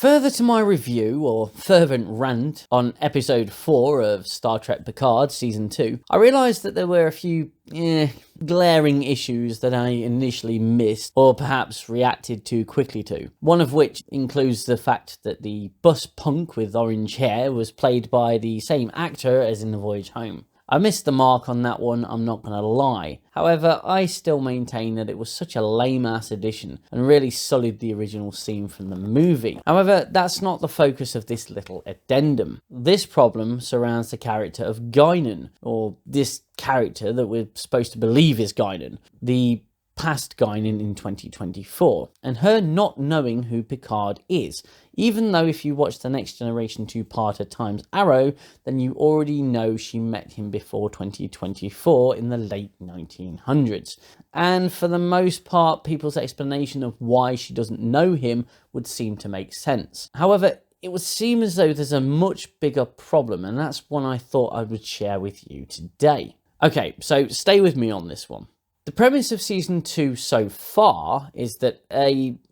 Further to my review, or fervent rant, on episode 4 of Star Trek Picard Season 2, I realised that there were a few, glaring issues that I initially missed, or perhaps reacted too quickly to. One of which includes the fact that the bus punk with orange hair was played by the same actor as in The Voyage Home. I missed the mark on that one, I'm not going to lie. However, I still maintain that it was such a lame-ass addition and really sullied the original scene from the movie. However, that's not the focus of this little addendum. This problem surrounds the character of Guinan, or this character that we're supposed to believe is Guinan, the past Guinan in 2024, and her not knowing who Picard is, even though if you watch the Next Generation two-parter Time's Arrow, then you already know she met him before 2024 in the late 1900s. And for the most part, people's explanation of why she doesn't know him would seem to make sense. However, it would seem as though there's a much bigger problem, and that's one I thought I would share with you today. Okay, so stay with me on this one. The premise of Season 2 so far is that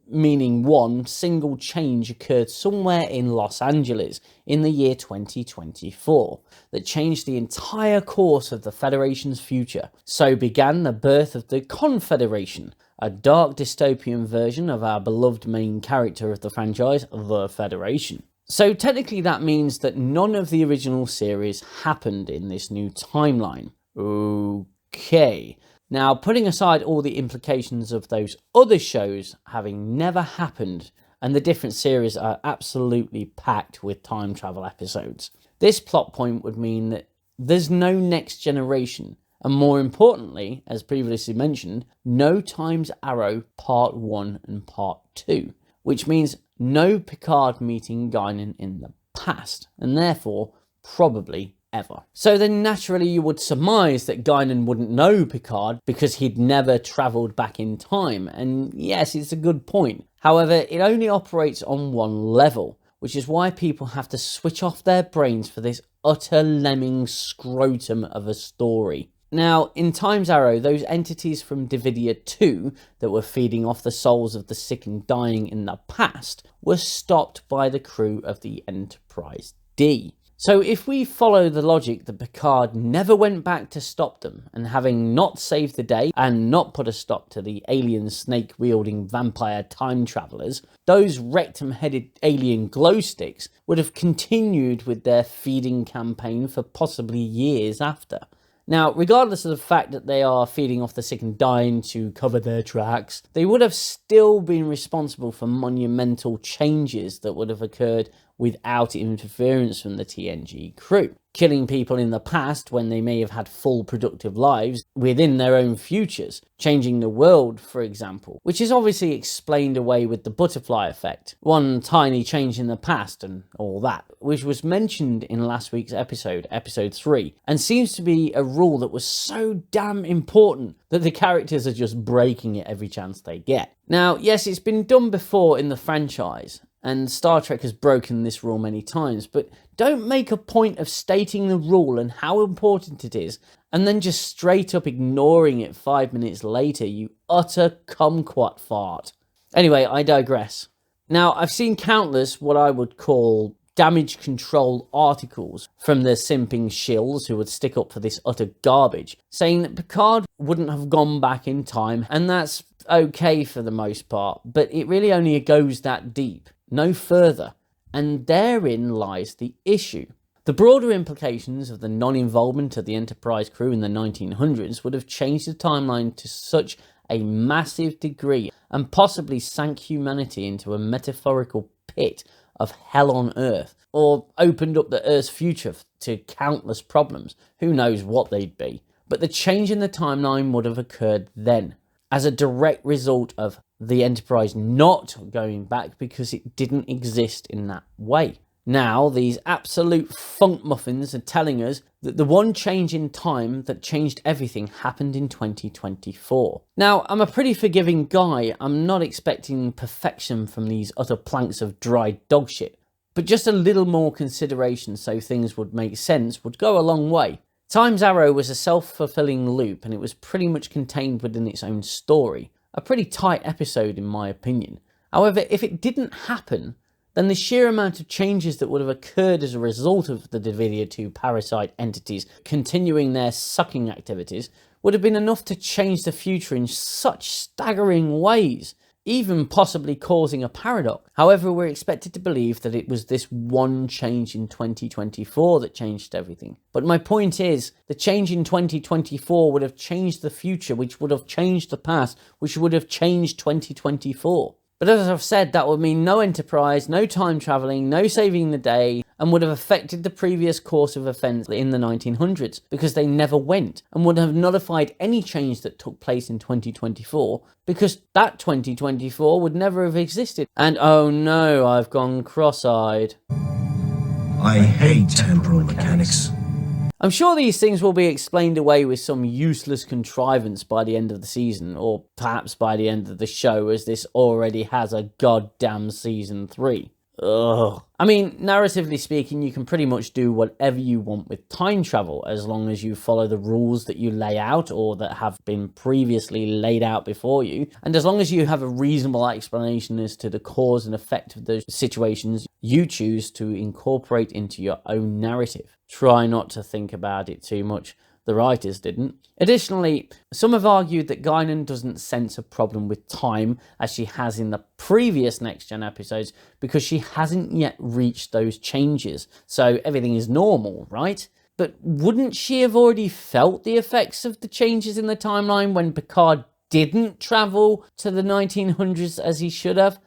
one single change occurred somewhere in Los Angeles in the year 2024 that changed the entire course of the Federation's future. So began the birth of the Confederation, a dark dystopian version of our beloved main character of the franchise, the Federation. So technically that means that none of the original series happened in this new timeline. Okay. Now, putting aside all the implications of those other shows having never happened, and the different series are absolutely packed with time travel episodes, this plot point would mean that there's no Next Generation, and more importantly, as previously mentioned, no Time's Arrow Part 1 and Part 2, which means no Picard meeting Guinan in the past, and therefore probably ever. So then naturally you would surmise that Guinan wouldn't know Picard because he'd never travelled back in time, and yes, it's a good point. However, it only operates on one level, which is why people have to switch off their brains for this utter lemming scrotum of a story. Now, in Time's Arrow, those entities from Davidia 2 that were feeding off the souls of the sick and dying in the past were stopped by the crew of the Enterprise D. So if we follow the logic that Picard never went back to stop them, and having not saved the day and not put a stop to the alien snake-wielding vampire time travellers, those rectum-headed alien glow sticks would have continued with their feeding campaign for possibly years after. Now, regardless of the fact that they are feeding off the sick and dying to cover their tracks, they would have still been responsible for monumental changes that would have occurred without interference from the TNG crew. Killing people in the past when they may have had full productive lives within their own futures. Changing the world, for example, which is obviously explained away with the butterfly effect. One tiny change in the past and all that, which was mentioned in last week's episode, episode 3, and seems to be a rule that was so damn important that the characters are just breaking it every chance they get. Now, yes, it's been done before in the franchise, and Star Trek has broken this rule many times, but don't make a point of stating the rule and how important it is, and then just straight up ignoring it 5 minutes later, you utter kumquat fart. Anyway, I digress. Now, I've seen countless what I would call damage control articles from the simping shills who would stick up for this utter garbage, saying that Picard wouldn't have gone back in time, and that's okay for the most part, but it really only goes that deep. No further, and therein lies the issue. The broader implications of the non-involvement of the Enterprise crew in the 1900s would have changed the timeline to such a massive degree and possibly sank humanity into a metaphorical pit of hell on Earth, or opened up the Earth's future to countless problems. Who knows what they'd be. But the change in the timeline would have occurred then, as a direct result of the Enterprise not going back because it didn't exist in that way. Now, these absolute funk muffins are telling us that the one change in time that changed everything happened in 2024. Now, I'm a pretty forgiving guy. I'm not expecting perfection from these utter planks of dry dog shit. But just a little more consideration so things would make sense would go a long way. Time's Arrow was a self-fulfilling loop, and it was pretty much contained within its own story. A pretty tight episode in my opinion. However, if it didn't happen, then the sheer amount of changes that would have occurred as a result of the Davidia 2 parasite entities continuing their sucking activities would have been enough to change the future in such staggering ways, even possibly causing a paradox. However, we're expected to believe that it was this one change in 2024 that changed everything. But my point is, the change in 2024 would have changed the future, which would have changed the past, which would have changed 2024. But as I've said, that would mean no Enterprise, no time travelling, no saving the day, and would have affected the previous course of events in the 1900s, because they never went, and would have nullified any change that took place in 2024, because that 2024 would never have existed. And oh no, I've gone cross-eyed. I hate temporal mechanics. I'm sure these things will be explained away with some useless contrivance by the end of the season, or perhaps by the end of the show, as this already has a goddamn season 3. Ugh. I mean, narratively speaking, you can pretty much do whatever you want with time travel, as long as you follow the rules that you lay out or that have been previously laid out before you, and as long as you have a reasonable explanation as to the cause and effect of those situations you choose to incorporate into your own narrative. Try not to think about it too much. The writers didn't. Additionally, some have argued that Guinan doesn't sense a problem with time as she has in the previous Next Gen episodes because she hasn't yet reached those changes, so everything is normal, right? But wouldn't she have already felt the effects of the changes in the timeline when Picard didn't travel to the 1900s as he should have?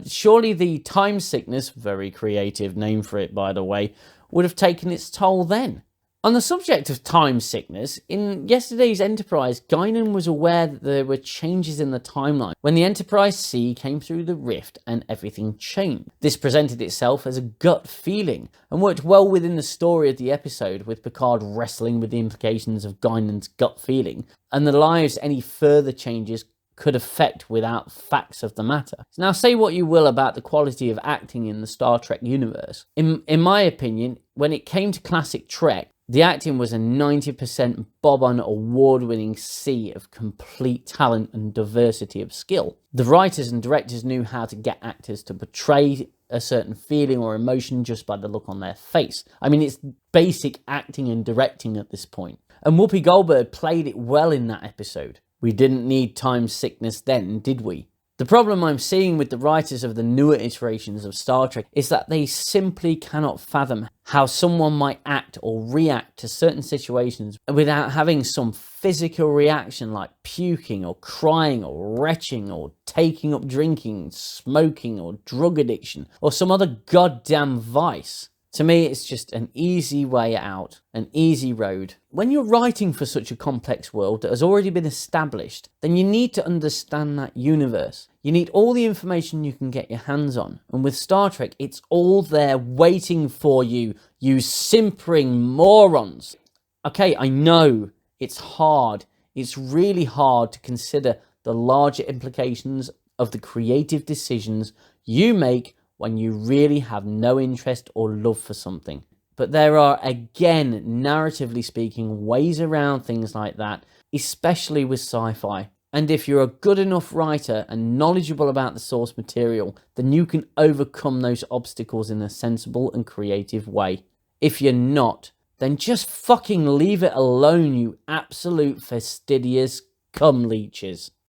Surely the time sickness, very creative name for it by the way, would have taken its toll then. On the subject of time sickness, in yesterday's Enterprise, Guinan was aware that there were changes in the timeline when the Enterprise C came through the rift and everything changed. This presented itself as a gut feeling and worked well within the story of the episode, with Picard wrestling with the implications of Guinan's gut feeling and the lives any further changes could affect without facts of the matter. Now, say what you will about the quality of acting in the Star Trek universe. In my opinion, when it came to classic Trek, the acting was a 90% bob-on award-winning sea of complete talent and diversity of skill. The writers and directors knew how to get actors to portray a certain feeling or emotion just by the look on their face. I mean, it's basic acting and directing at this point. And Whoopi Goldberg played it well in that episode. We didn't need time sickness then, did we? The problem I'm seeing with the writers of the newer iterations of Star Trek is that they simply cannot fathom how someone might act or react to certain situations without having some physical reaction like puking or crying or retching or taking up drinking, smoking or drug addiction or some other goddamn vice. To me, it's just an easy way out, an easy road. When you're writing for such a complex world that has already been established, then you need to understand that universe. You need all the information you can get your hands on. And with Star Trek, it's all there waiting for you, you simpering morons. Okay, I know it's hard. It's really hard to consider the larger implications of the creative decisions you make when you really have no interest or love for something. But there are, again, narratively speaking, ways around things like that, especially with sci-fi. And if you're a good enough writer and knowledgeable about the source material, then you can overcome those obstacles in a sensible and creative way. If you're not, then just fucking leave it alone, you absolute fastidious cum leeches.